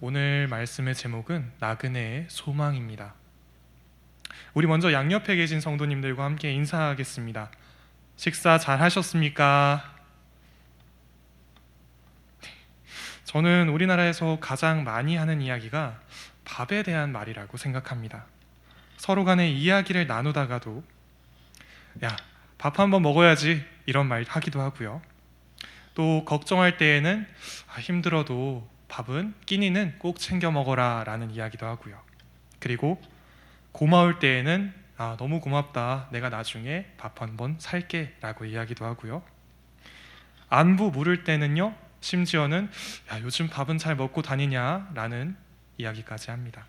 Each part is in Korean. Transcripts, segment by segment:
오늘 말씀의 제목은 나그네의 소망입니다. 우리 먼저 양옆에 계신 성도님들과 함께 인사하겠습니다. 식사 잘 하셨습니까? 저는 우리나라에서 가장 많이 하는 이야기가 밥에 대한 말이라고 생각합니다. 서로 간에 이야기를 나누다가도 야, 밥 한번 먹어야지 이런 말 하기도 하고요. 또 걱정할 때에는 힘들어도 밥은 끼니는 꼭 챙겨 먹어라 라는 이야기도 하고요. 그리고 고마울 때에는 너무 고맙다, 내가 나중에 밥 한번 살게 라고 이야기도 하고요. 안부 물을 때는요, 심지어는 요즘 밥은 잘 먹고 다니냐 라는 이야기까지 합니다.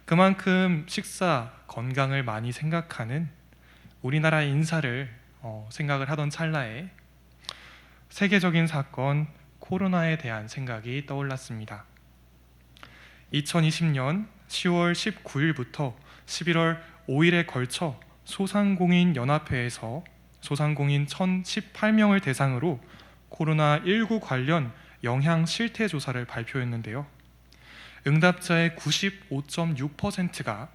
그만큼 식사, 건강을 많이 생각하는 우리나라 인사를 생각을 하던 찰나에 세계적인 사건 코로나에 대한 생각이 떠올랐습니다. 2020년 10월 19일부터 11월 5일에 걸쳐 소상공인 연합회에서 소상공인 1,018명을 대상으로 코로나19 관련 영향 실태 조사를 발표했는데요. 응답자의 95.6%가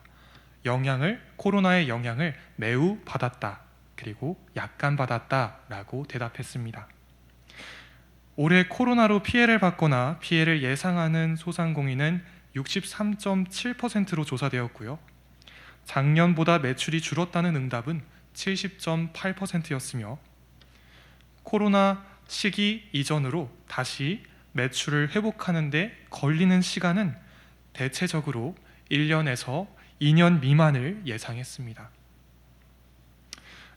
코로나의 영향을 매우 받았다, 그리고 약간 받았다라고 대답했습니다. 올해 코로나로 피해를 받거나 피해를 예상하는 소상공인은 63.7%로 조사되었고요. 작년보다 매출이 줄었다는 응답은 70.8%였으며 코로나 시기 이전으로 다시 매출을 회복하는 데 걸리는 시간은 대체적으로 1년에서 2년 미만을 예상했습니다.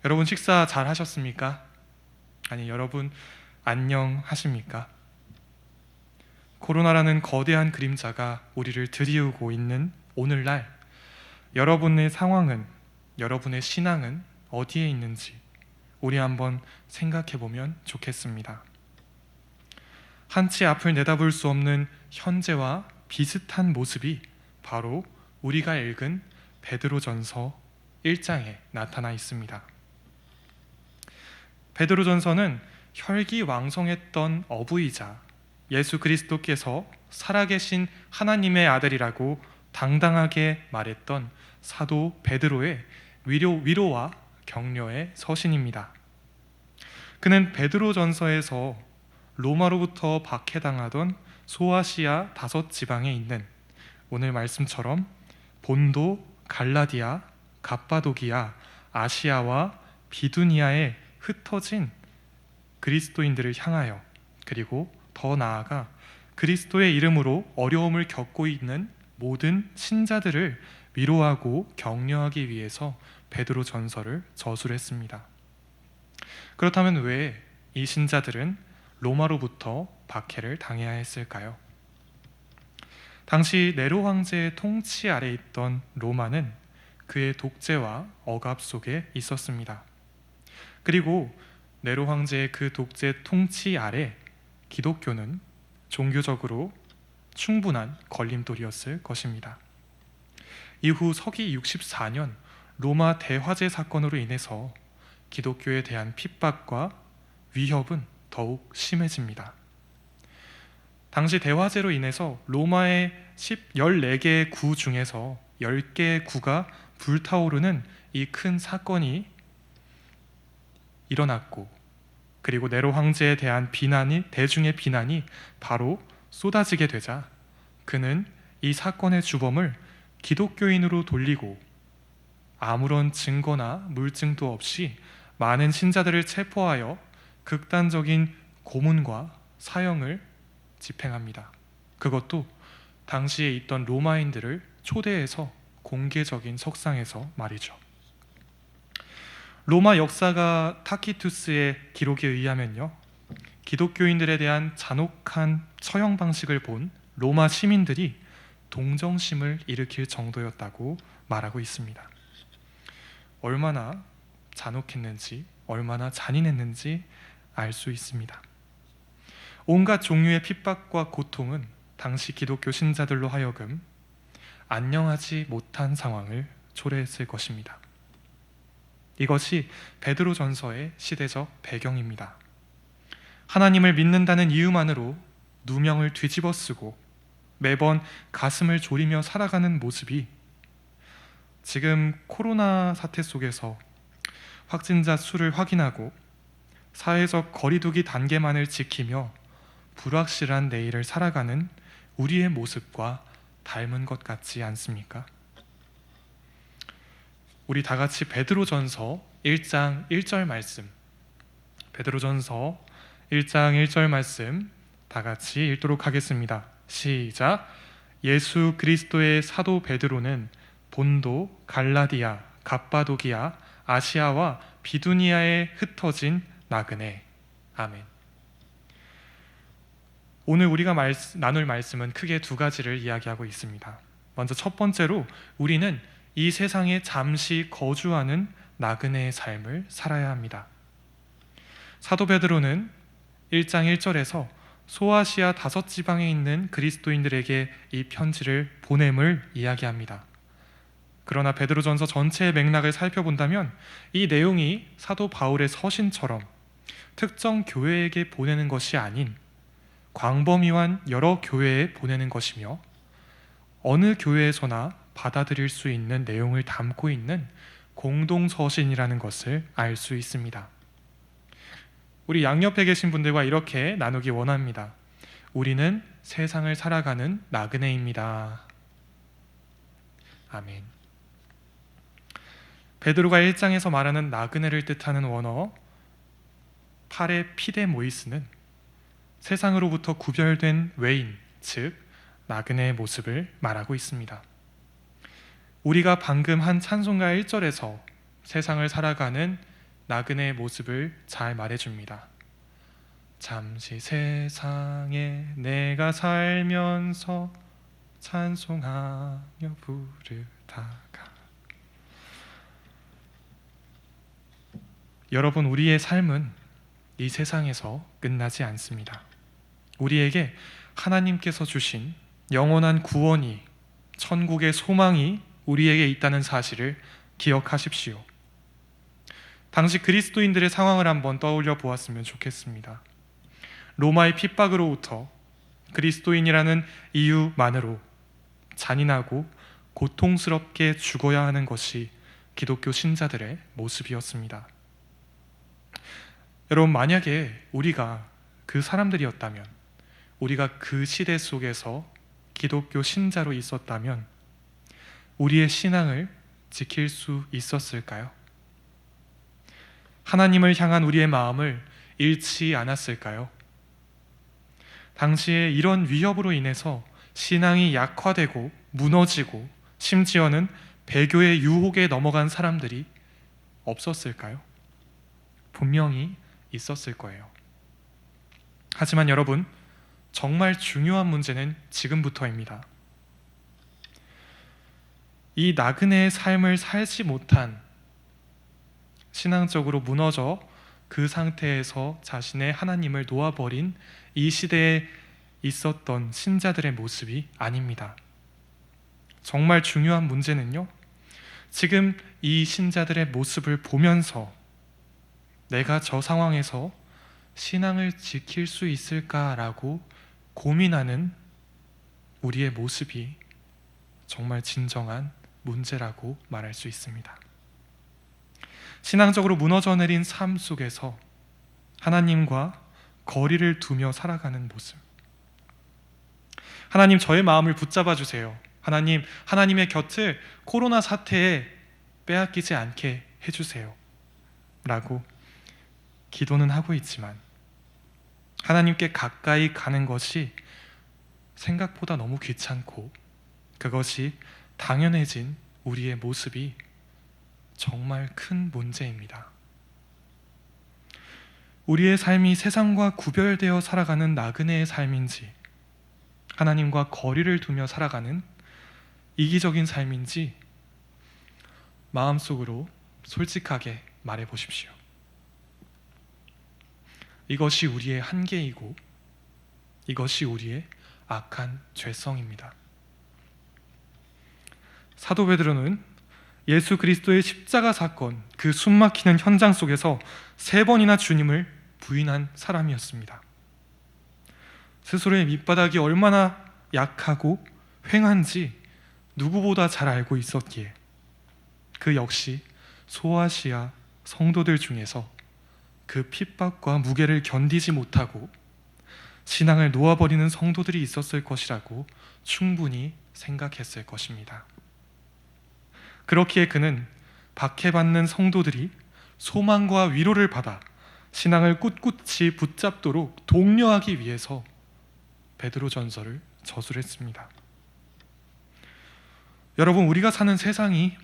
여러분 식사 잘 하셨습니까? 아니, 여러분 안녕하십니까? 코로나라는 거대한 그림자가 우리를 들이우고 있는 오늘날, 여러분의 상황은, 여러분의 신앙은 어디에 있는지 우리 한번 생각해 보면 좋겠습니다. 한치 앞을 내다볼 수 없는 현재와 비슷한 모습이 바로 우리가 읽은 베드로전서 1장에 나타나 있습니다. 베드로전서는 혈기왕성했던 어부이자 예수 그리스도께서 살아계신 하나님의 아들이라고 당당하게 말했던 사도 베드로의 위로와 격려의 서신입니다. 그는 베드로전서에서 로마로부터 박해당하던 소아시아 5지방에 있는 오늘 말씀처럼 본도, 갈라디아, 갑바도기아, 아시아와 비두니아에 흩어진 그리스도인들을 향하여, 그리고 더 나아가 그리스도의 이름으로 어려움을 겪고 있는 모든 신자들을 위로하고 격려하기 위해서 베드로전서를 저술했습니다. 그렇다면 왜 이 신자들은 로마로부터 박해를 당해야 했을까요? 당시 네로 황제의 통치 아래 있던 로마는 그의 독재와 억압 속에 있었습니다. 그리고 네로 황제의 그 독재 통치 아래 기독교는 종교적으로 충분한 걸림돌이었을 것입니다. 이후 서기 64년 로마 대화재 사건으로 인해서 기독교에 대한 핍박과 위협은 더욱 심해집니다. 당시 대화재로 인해서 로마의 14개의 구 중에서 10개의 구가 불타오르는 이 큰 사건이 일어났고, 그리고 네로 황제에 대한 대중의 비난이 바로 쏟아지게 되자 그는 이 사건의 주범을 기독교인으로 돌리고 아무런 증거나 물증도 없이 많은 신자들을 체포하여 극단적인 고문과 사형을 집행합니다. 그것도 당시에 있던 로마인들을 초대해서 공개적인 석상에서 말이죠. 로마 역사가 타키투스의 기록에 의하면요, 기독교인들에 대한 잔혹한 처형 방식을 본 로마 시민들이 동정심을 일으킬 정도였다고 말하고 있습니다. 얼마나 잔혹했는지, 얼마나 잔인했는지 알 수 있습니다. 온갖 종류의 핍박과 고통은 당시 기독교 신자들로 하여금 안녕하지 못한 상황을 초래했을 것입니다. 이것이 베드로전서의 시대적 배경입니다. 하나님을 믿는다는 이유만으로 누명을 뒤집어 쓰고 매번 가슴을 졸이며 살아가는 모습이 지금 코로나 사태 속에서 확진자 수를 확인하고 사회적 거리두기 단계만을 지키며 불확실한 내일을 살아가는 우리의 모습과 닮은 것 같지 않습니까? 우리 다 같이 베드로전서 1장 1절 말씀, 베드로전서 1장 1절 말씀 다 같이 읽도록 하겠습니다. 시작. 예수 그리스도의 사도 베드로는 본도, 갈라디아, 갑바도기아, 아시아와 비두니아에 흩어진 나그네. 아멘. 오늘 우리가 나눌 말씀은 크게 두 가지를 이야기하고 있습니다. 먼저 첫 번째로 우리는 이 세상에 잠시 거주하는 나그네의 삶을 살아야 합니다. 사도 베드로는 1장 1절에서 소아시아 5지방에 있는 그리스도인들에게 이 편지를 보냄을 이야기합니다. 그러나 베드로전서 전체의 맥락을 살펴본다면 이 내용이 사도 바울의 서신처럼 특정 교회에게 보내는 것이 아닌 광범위한 여러 교회에 보내는 것이며 어느 교회에서나 받아들일 수 있는 내용을 담고 있는 공동서신이라는 것을 알 수 있습니다. 우리 양옆에 계신 분들과 이렇게 나누기 원합니다. 우리는 세상을 살아가는 나그네입니다. 아멘. 베드로가 1장에서 말하는 나그네를 뜻하는 원어 파레피데모이스는 세상으로부터 구별된 외인, 즉 나그네의 모습을 말하고 있습니다. 우리가 방금 한 찬송가 1절에서 세상을 살아가는 나그네의 모습을 잘 말해줍니다. 잠시 세상에 내가 살면서 찬송하며 부르다가. 여러분, 우리의 삶은 이 세상에서 끝나지 않습니다. 우리에게 하나님께서 주신 영원한 구원이, 천국의 소망이 우리에게 있다는 사실을 기억하십시오. 당시 그리스도인들의 상황을 한번 떠올려 보았으면 좋겠습니다. 로마의 핍박으로부터 그리스도인이라는 이유만으로 잔인하고 고통스럽게 죽어야 하는 것이 기독교 신자들의 모습이었습니다. 여러분, 만약에 우리가 그 사람들이었다면, 우리가 그 시대 속에서 기독교 신자로 있었다면 우리의 신앙을 지킬 수 있었을까요? 하나님을 향한 우리의 마음을 잃지 않았을까요? 당시에 이런 위협으로 인해서 신앙이 약화되고 무너지고 심지어는 배교의 유혹에 넘어간 사람들이 없었을까요? 분명히 있었을 거예요. 하지만 여러분, 정말 중요한 문제는 지금부터입니다. 이 나그네의 삶을 살지 못한, 신앙적으로 무너져 그 상태에서 자신의 하나님을 놓아버린 이 시대에 있었던 신자들의 모습이 아닙니다. 정말 중요한 문제는요, 지금 이 신자들의 모습을 보면서 내가 저 상황에서 신앙을 지킬 수 있을까라고 고민하는 우리의 모습이 정말 진정한 문제라고 말할 수 있습니다. 신앙적으로 무너져 내린 삶 속에서 하나님과 거리를 두며 살아가는 모습. 하나님, 저의 마음을 붙잡아 주세요. 하나님, 하나님의 곁을 코로나 사태에 빼앗기지 않게 해주세요 라고 기도는 하고 있지만 하나님께 가까이 가는 것이 생각보다 너무 귀찮고 그것이 당연해진 우리의 모습이 정말 큰 문제입니다. 우리의 삶이 세상과 구별되어 살아가는 나그네의 삶인지, 하나님과 거리를 두며 살아가는 이기적인 삶인지 마음속으로 솔직하게 말해 보십시오. 이것이 우리의 한계이고 이것이 우리의 악한 죄성입니다. 사도 베드로는 예수 그리스도의 십자가 사건, 그 숨막히는 현장 속에서 3번이나 주님을 부인한 사람이었습니다. 스스로의 밑바닥이 얼마나 약하고 횡한지 누구보다 잘 알고 있었기에 그 역시 소아시아 성도들 중에서 그 핍박과 무게를 견디지 못하고 신앙을 놓아버리는 성도들이 있었을 것이라고 충분히 생각했을 것입니다. 그렇기에 그는 박해받는 성도들이 소망과 위로를 받아 신앙을 꿋꿋이 붙잡도록 독려하기 위해서 베드로전서를 저술했습니다. 여러분, 우리가 사는 세상이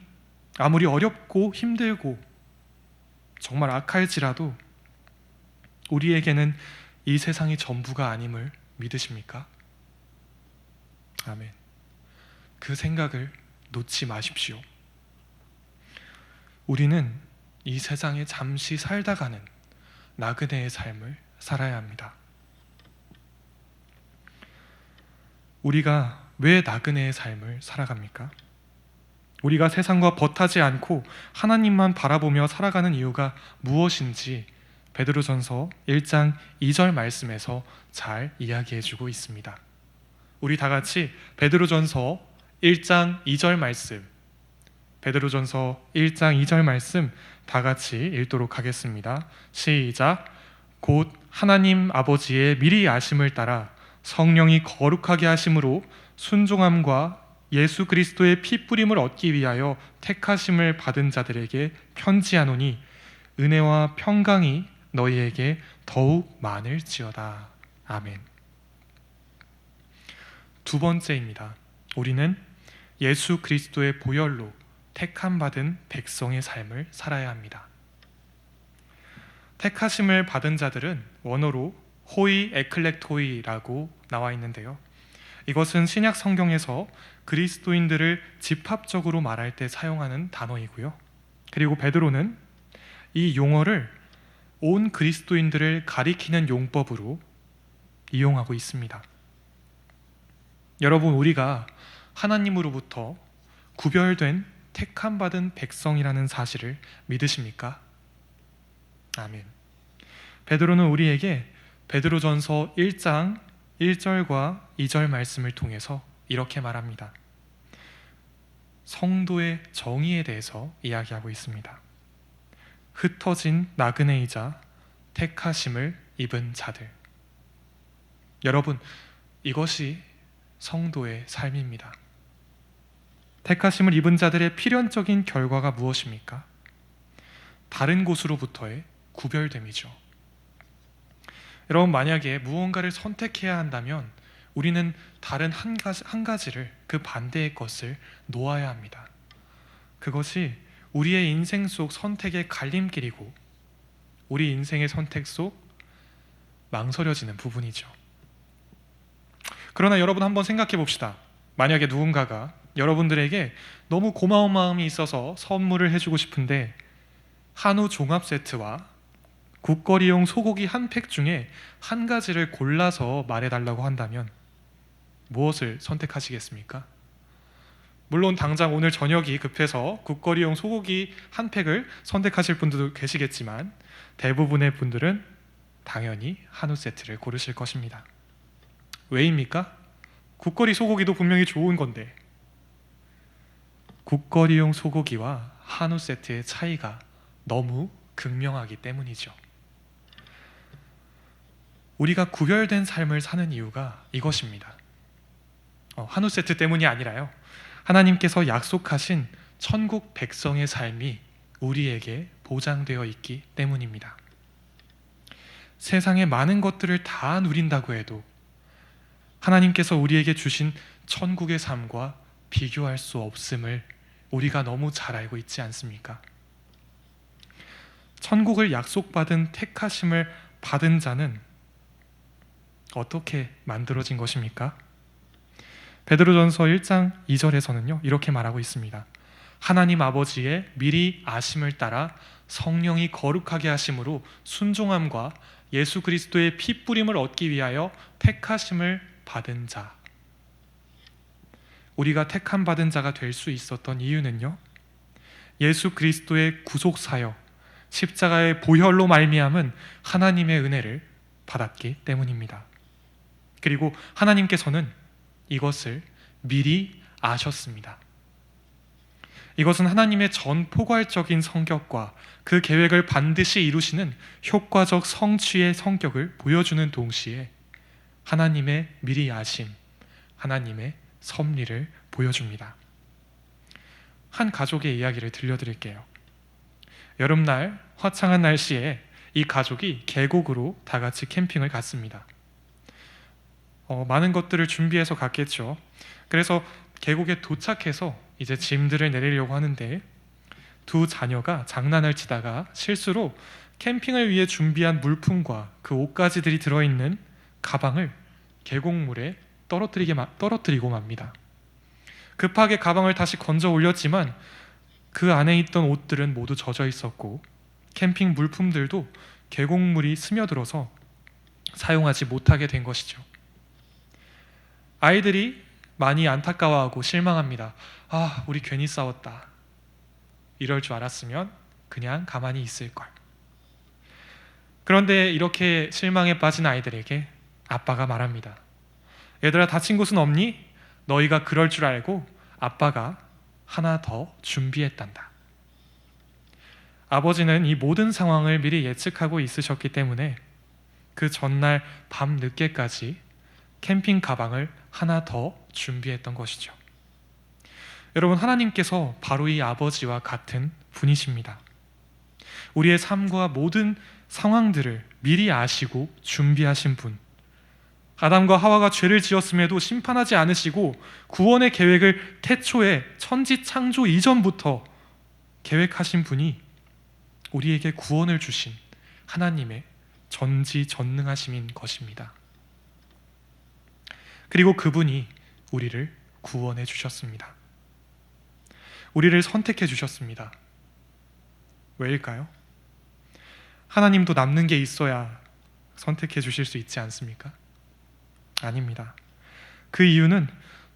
아무리 어렵고 힘들고 정말 악할지라도 우리에게는 이 세상이 전부가 아님을 믿으십니까? 아멘. 그 생각을 놓지 마십시오. 우리는 이 세상에 잠시 살다가는 나그네의 삶을 살아야 합니다. 우리가 왜 나그네의 삶을 살아갑니까? 우리가 세상과 벗하지 않고 하나님만 바라보며 살아가는 이유가 무엇인지 베드로전서 1장 2절 말씀에서 잘 이야기해주고 있습니다. 우리 다 같이 베드로전서 1장 2절 말씀, 베드로전서 1장 2절 말씀 다 같이 읽도록 하겠습니다. 시작. 곧 하나님 아버지의 미리 아심을 따라 성령이 거룩하게 하심으로 순종함과 예수 그리스도의 피 뿌림을 얻기 위하여 택하심을 받은 자들에게 편지하노니 은혜와 평강이 너희에게 더욱 많을지어다. 아멘. 두 번째입니다. 우리는 예수 그리스도의 보혈로 택함 받은 백성의 삶을 살아야 합니다. 택하심을 받은 자들은 원어로 호이 에클렉토이라고 나와 있는데요. 이것은 신약 성경에서 그리스도인들을 집합적으로 말할 때 사용하는 단어이고요. 그리고 베드로는 이 용어를 온 그리스도인들을 가리키는 용법으로 이용하고 있습니다. 여러분, 우리가 하나님으로부터 구별된 택함받은 백성이라는 사실을 믿으십니까? 아멘. 베드로는 우리에게 베드로전서 1장 1절과 2절 말씀을 통해서 이렇게 말합니다. 성도의 정의에 대해서 이야기하고 있습니다. 흩어진 나그네이자 택하심을 입은 자들. 여러분, 이것이 성도의 삶입니다. 택하심을 입은 자들의 필연적인 결과가 무엇입니까? 다른 곳으로부터의 구별됨이죠. 여러분, 만약에 무언가를 선택해야 한다면 우리는 다른 한 가지를, 그 반대의 것을 놓아야 합니다. 그것이 우리의 인생 속 선택의 갈림길이고 우리 인생의 선택 속 망설여지는 부분이죠. 그러나 여러분, 한번 생각해 봅시다. 만약에 누군가가 여러분들에게 너무 고마운 마음이 있어서 선물을 해주고 싶은데 한우 종합 세트와 국거리용 소고기 한 팩 중에 한 가지를 골라서 말해달라고 한다면 무엇을 선택하시겠습니까? 물론 당장 오늘 저녁이 급해서 국거리용 소고기 한 팩을 선택하실 분들도 계시겠지만 대부분의 분들은 당연히 한우 세트를 고르실 것입니다. 왜입니까? 국거리 소고기도 분명히 좋은 건데 국거리용 소고기와 한우 세트의 차이가 너무 극명하기 때문이죠. 우리가 구별된 삶을 사는 이유가 이것입니다. 한우 세트 때문이 아니라요, 하나님께서 약속하신 천국 백성의 삶이 우리에게 보장되어 있기 때문입니다. 세상의 많은 것들을 다 누린다고 해도 하나님께서 우리에게 주신 천국의 삶과 비교할 수 없음을 우리가 너무 잘 알고 있지 않습니까? 천국을 약속받은 택하심을 받은 자는 어떻게 만들어진 것입니까? 베드로전서 1장 2절에서는요 이렇게 말하고 있습니다. 하나님 아버지의 미리 아심을 따라 성령이 거룩하게 하심으로 순종함과 예수 그리스도의 피 뿌림을 얻기 위하여 택하심을 받은 자. 우리가 택함 받은 자가 될 수 있었던 이유는요, 예수 그리스도의 구속 사역, 십자가의 보혈로 말미암은 하나님의 은혜를 받았기 때문입니다. 그리고 하나님께서는 이것을 미리 아셨습니다. 이것은 하나님의 전포괄적인 성격과 그 계획을 반드시 이루시는 효과적 성취의 성격을 보여주는 동시에 하나님의 미리 아심, 하나님의 섭리를 보여줍니다. 한 가족의 이야기를 들려드릴게요. 여름날 화창한 날씨에 이 가족이 계곡으로 다 같이 캠핑을 갔습니다. 많은 것들을 준비해서 갔겠죠. 그래서 계곡에 도착해서 이제 짐들을 내리려고 하는데 두 자녀가 장난을 치다가 실수로 캠핑을 위해 준비한 물품과 그 옷가지들이 들어있는 가방을 계곡물에 떨어뜨리고 맙니다. 급하게 가방을 다시 건져 올렸지만 그 안에 있던 옷들은 모두 젖어 있었고 캠핑 물품들도 계곡물이 스며들어서 사용하지 못하게 된 것이죠. 아이들이 많이 안타까워하고 실망합니다. 우리 괜히 싸웠다. 이럴 줄 알았으면 그냥 가만히 있을 걸. 그런데 이렇게 실망에 빠진 아이들에게 아빠가 말합니다. 얘들아, 다친 곳은 없니? 너희가 그럴 줄 알고 아빠가 하나 더 준비했단다. 아버지는 이 모든 상황을 미리 예측하고 있으셨기 때문에 그 전날 밤 늦게까지 캠핑 가방을 하나 더 준비했던 것이죠. 여러분, 하나님께서 바로 이 아버지와 같은 분이십니다. 우리의 삶과 모든 상황들을 미리 아시고 준비하신 분, 아담과 하와가 죄를 지었음에도 심판하지 않으시고 구원의 계획을 태초에 천지 창조 이전부터 계획하신 분이 우리에게 구원을 주신 하나님의 전지전능하심인 것입니다. 그리고 그분이 우리를 구원해 주셨습니다. 우리를 선택해 주셨습니다. 왜일까요? 하나님도 남는 게 있어야 선택해 주실 수 있지 않습니까? 아닙니다. 그 이유는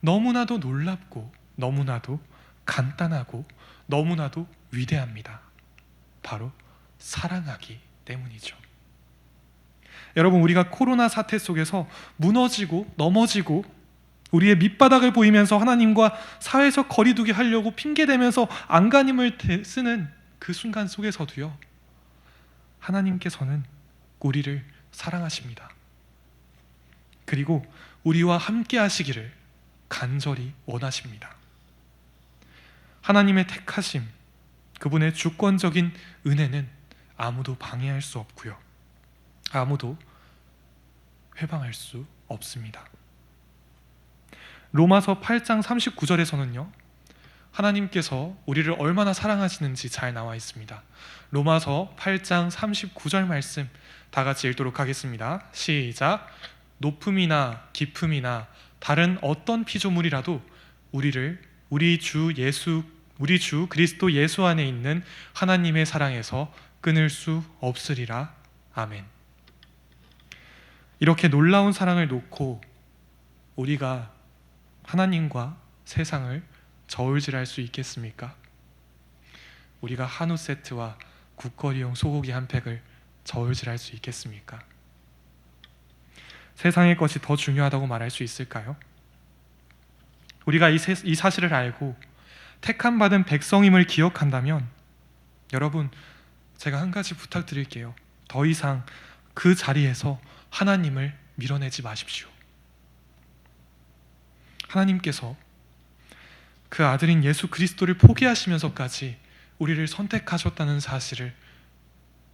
너무나도 놀랍고 너무나도 간단하고 너무나도 위대합니다. 바로 사랑하기 때문이죠. 여러분, 우리가 코로나 사태 속에서 무너지고 넘어지고 우리의 밑바닥을 보이면서 하나님과 사회적 거리두기 하려고 핑계대면서 안간힘을 쓰는 그 순간 속에서도요, 하나님께서는 우리를 사랑하십니다. 그리고 우리와 함께 하시기를 간절히 원하십니다. 하나님의 택하심, 그분의 주권적인 은혜는 아무도 방해할 수 없고요, 아무도 회방할 수 없습니다. 로마서 8장 39절에서는요, 하나님께서 우리를 얼마나 사랑하시는지 잘 나와 있습니다. 로마서 8장 39절 말씀 다 같이 읽도록 하겠습니다. 시작. 높음이나 깊음이나 다른 어떤 피조물이라도 우리 주 그리스도 예수 안에 있는 하나님의 사랑에서 끊을 수 없으리라. 아멘. 이렇게 놀라운 사랑을 놓고 우리가 하나님과 세상을 저울질할 수 있겠습니까? 우리가 한우 세트와 국거리용 소고기 한 팩을 저울질할 수 있겠습니까? 세상의 것이 더 중요하다고 말할 수 있을까요? 우리가 이 사실을 알고 택함 받은 백성임을 기억한다면 여러분, 제가 한 가지 부탁드릴게요. 더 이상 그 자리에서 하나님을 밀어내지 마십시오. 하나님께서 그 아들인 예수 그리스도를 포기하시면서까지 우리를 선택하셨다는 사실을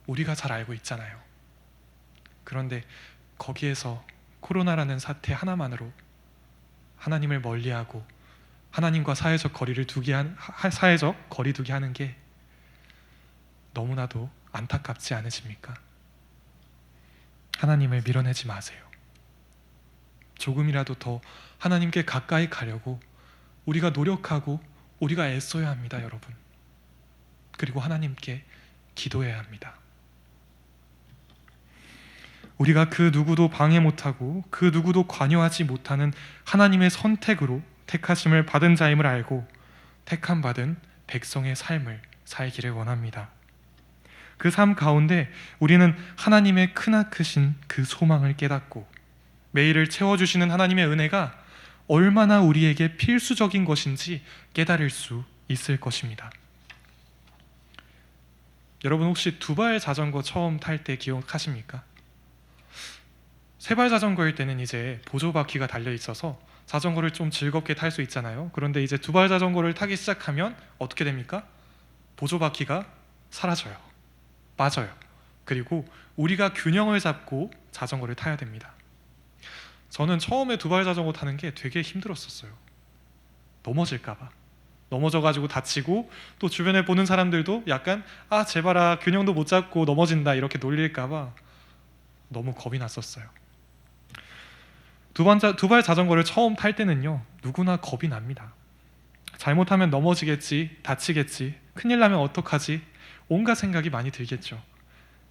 우리가 잘 알고 있잖아요. 그런데 거기에서 코로나라는 사태 하나만으로 하나님을 멀리하고 하나님과 사회적 거리두기 하는 게 너무나도 안타깝지 않으십니까? 하나님을 밀어내지 마세요. 조금이라도 더 하나님께 가까이 가려고 우리가 노력하고 우리가 애써야 합니다, 여러분. 그리고 하나님께 기도해야 합니다. 우리가 그 누구도 방해 못하고 그 누구도 관여하지 못하는 하나님의 선택으로 택하심을 받은 자임을 알고 택함 받은 백성의 삶을 살기를 원합니다. 그 삶 가운데 우리는 하나님의 크나크신 그 소망을 깨닫고 매일을 채워주시는 하나님의 은혜가 얼마나 우리에게 필수적인 것인지 깨달을 수 있을 것입니다. 여러분 혹시 두발 자전거 처음 탈 때 기억하십니까? 세발 자전거일 때는 이제 보조바퀴가 달려 있어서 자전거를 좀 즐겁게 탈 수 있잖아요. 그런데 이제 두발 자전거를 타기 시작하면 어떻게 됩니까? 보조바퀴가 사라져요. 빠져요. 그리고 우리가 균형을 잡고 자전거를 타야 됩니다. 저는 처음에 두발 자전거 타는 게 되게 힘들었었어요. 넘어질까봐. 넘어져가지고 다치고, 또 주변에 보는 사람들도 약간 제발아 균형도 못 잡고 넘어진다 이렇게 놀릴까봐 너무 겁이 났었어요. 두발 자전거를 처음 탈 때는요, 누구나 겁이 납니다. 잘못하면 넘어지겠지, 다치겠지, 큰일 나면 어떡하지, 온갖 생각이 많이 들겠죠.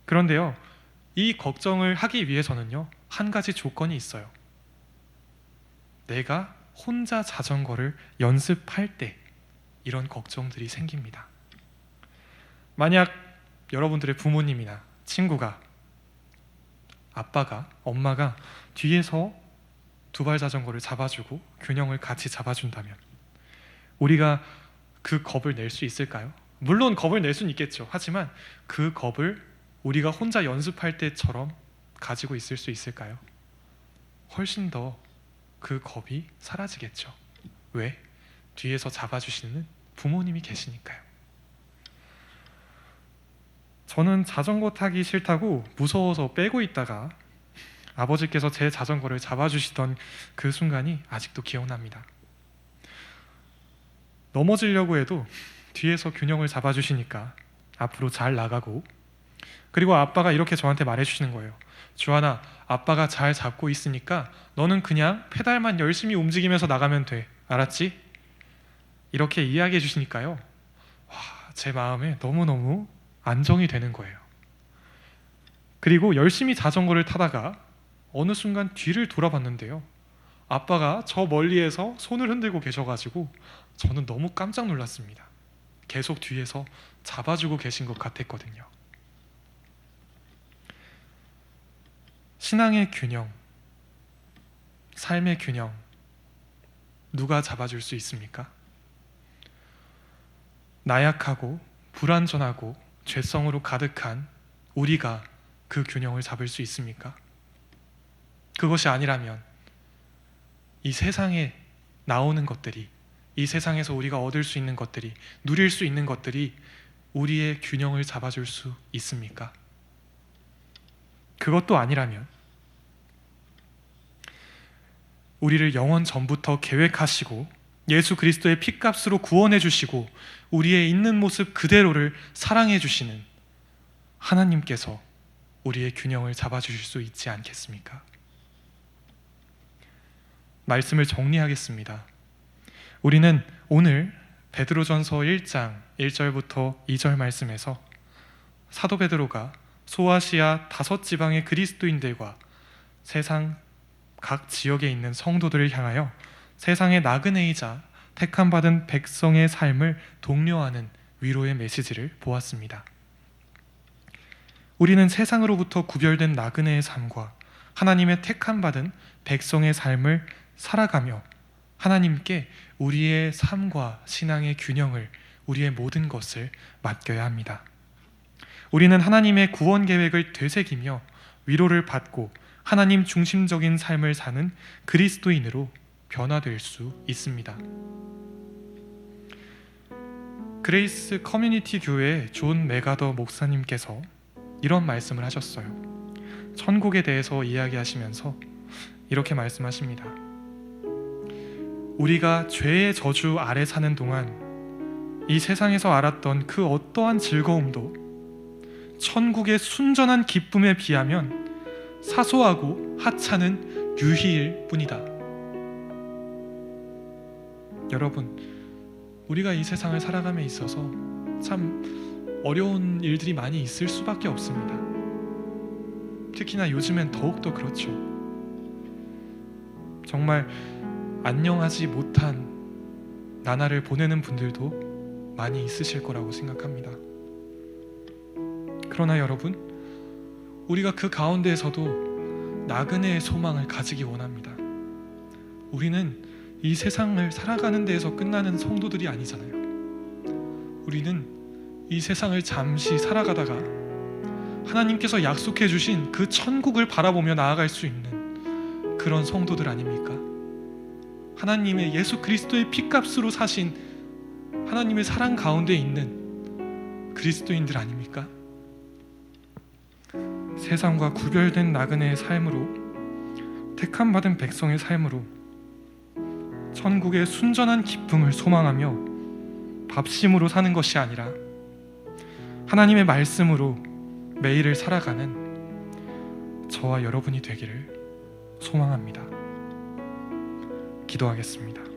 그런데요, 이 걱정을 하기 위해서는요, 한 가지 조건이 있어요. 내가 혼자 자전거를 연습할 때 이런 걱정들이 생깁니다. 만약 여러분들의 부모님이나 친구가, 아빠가, 엄마가 뒤에서 두발 자전거를 잡아주고 균형을 같이 잡아준다면 우리가 그 겁을 낼 수 있을까요? 물론 겁을 낼 수는 있겠죠. 하지만 그 겁을 우리가 혼자 연습할 때처럼 가지고 있을 수 있을까요? 훨씬 더 그 겁이 사라지겠죠. 왜? 뒤에서 잡아주시는 부모님이 계시니까요. 저는 자전거 타기 싫다고 무서워서 빼고 있다가 아버지께서 제 자전거를 잡아주시던 그 순간이 아직도 기억납니다. 넘어지려고 해도 뒤에서 균형을 잡아주시니까 앞으로 잘 나가고, 그리고 아빠가 이렇게 저한테 말해주시는 거예요. 주하나, 아빠가 잘 잡고 있으니까 너는 그냥 페달만 열심히 움직이면서 나가면 돼. 알았지? 이렇게 이야기해 주시니까요, 제 마음에 너무너무 안정이 되는 거예요. 그리고 열심히 자전거를 타다가 어느 순간 뒤를 돌아봤는데요, 아빠가 저 멀리에서 손을 흔들고 계셔가지고 저는 너무 깜짝 놀랐습니다. 계속 뒤에서 잡아주고 계신 것 같았거든요. 신앙의 균형, 삶의 균형, 누가 잡아줄 수 있습니까? 나약하고 불완전하고 죄성으로 가득한 우리가 그 균형을 잡을 수 있습니까? 그것이 아니라면 이 세상에 나오는 것들이, 이 세상에서 우리가 얻을 수 있는 것들이, 누릴 수 있는 것들이 우리의 균형을 잡아줄 수 있습니까? 그것도 아니라면 우리를 영원 전부터 계획하시고 예수 그리스도의 피값으로 구원해 주시고 우리의 있는 모습 그대로를 사랑해 주시는 하나님께서 우리의 균형을 잡아주실 수 있지 않겠습니까? 말씀을 정리하겠습니다. 우리는 오늘 베드로전서 1장 1절부터 2절 말씀에서 사도 베드로가 소아시아 5지방의 그리스도인들과 세상 각 지역에 있는 성도들을 향하여 세상의 나그네이자 택함받은 백성의 삶을 독려하는 위로의 메시지를 보았습니다. 우리는 세상으로부터 구별된 나그네의 삶과 하나님의 택함받은 백성의 삶을 살아가며 하나님께 우리의 삶과 신앙의 균형을, 우리의 모든 것을 맡겨야 합니다. 우리는 하나님의 구원 계획을 되새기며 위로를 받고 하나님 중심적인 삶을 사는 그리스도인으로 변화될 수 있습니다. 그레이스 커뮤니티 교회 존 메가더 목사님께서 이런 말씀을 하셨어요. 천국에 대해서 이야기하시면서 이렇게 말씀하십니다. 우리가 죄의 저주 아래 사는 동안 이 세상에서 알았던 그 어떠한 즐거움도 천국의 순전한 기쁨에 비하면 사소하고 하찮은 유희일 뿐이다. 여러분, 우리가 이 세상을 살아감에 있어서 참 어려운 일들이 많이 있을 수밖에 없습니다. 특히나 요즘엔 더욱더 그렇죠. 정말 안녕하지 못한 나날을 보내는 분들도 많이 있으실 거라고 생각합니다. 그러나 여러분, 우리가 그 가운데에서도 나그네의 소망을 가지기 원합니다. 우리는 이 세상을 살아가는 데에서 끝나는 성도들이 아니잖아요. 우리는 이 세상을 잠시 살아가다가 하나님께서 약속해 주신 그 천국을 바라보며 나아갈 수 있는 그런 성도들 아닙니까? 하나님의 예수 그리스도의 피값으로 사신 하나님의 사랑 가운데 있는 그리스도인들 아닙니까? 세상과 구별된 나그네의 삶으로, 택함받은 백성의 삶으로 천국의 순전한 기쁨을 소망하며 밥심으로 사는 것이 아니라 하나님의 말씀으로 매일을 살아가는 저와 여러분이 되기를 소망합니다. 기도하겠습니다.